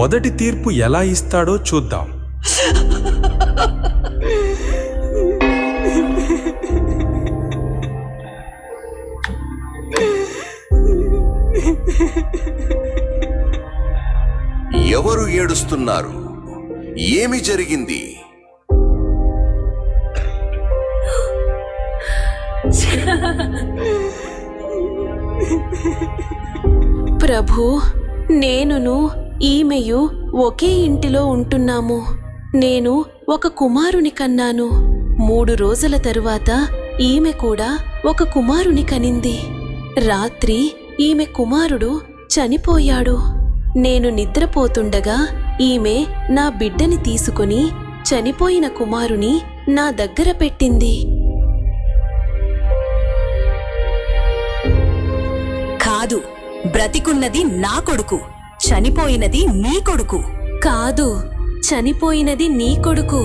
మొదటి తీర్పు ఎలా ఇస్తాడో చూద్దాం. ఎవరు ఏడుస్తున్నారు? ఏమి జరిగింది? ప్రభూ, నేనును ఈమెయు ఒకే ఇంటిలో ఉంటున్నాము. నేను ఒక కుమారుని కన్నాను. 3 రోజుల తరువాత ఈమె కూడా ఒక కుమారుని కనింది. రాత్రి ఈమె కుమారుడు చనిపోయాడు. నేను నిద్రపోతుండగా ఈమె నా బిడ్డని తీసుకుని చనిపోయిన కుమారుని నా దగ్గర పెట్టింది. కాదు, బ్రతికున్నది నా కొడుకు, చనిపోయినది నీ కొడుకు. కాదు, చనిపోయినది నీ కొడుకు,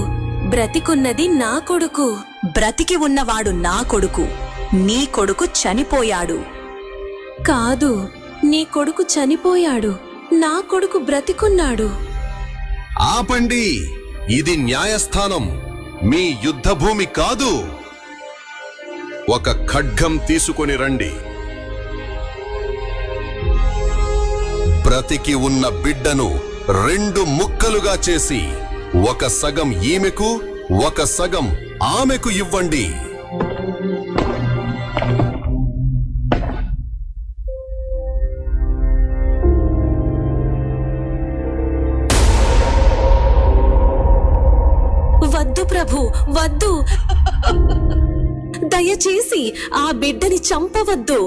బ్రతికున్నది నా కొడుకు. బ్రతికి ఉన్నవాడు నా కొడుకు, నీ కొడుకు చనిపోయాడు. కాదు, నీ కొడుకు చనిపోయాడు, నా కొడుకు బ్రతికున్నాడు. ఆపండి! ఇది న్యాయస్థానం, మీ యుద్ధభూమి కాదు. ఒక ఖడ్గం తీసుకొని రండి. బ్రతికి ఉన్న బిడ్డను 2 ముక్కలుగా చేసి ఒక సగం ఈమెకు, ఒక సగం ఆమెకు ఇవ్వండి. వద్దు ప్రభు, వద్దు. దయచేసి ఆ బిడ్డని చంపవద్దు.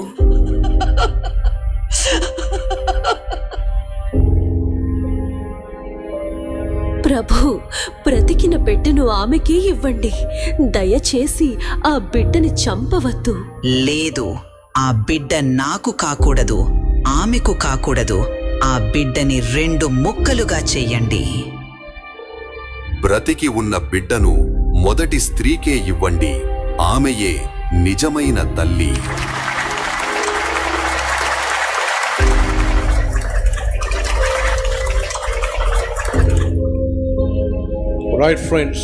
ప్రభు, బ్రతికిన బిడ్డను ఆమెకే ఇవ్వండి. దయచేసి ఆ బిడ్డని చంపవద్దు. లేదు, ఆ బిడ్డ నాకు కాకూడదు, ఆమెకు కాకూడదు. ఆ బిడ్డని 2 ముక్కలుగా చెయ్యండి. బ్రతికి ఉన్న బిడ్డను మొదటి స్త్రీకే ఇవ్వండి. ఆమెయే నిజమైన తల్లి. Right, friends.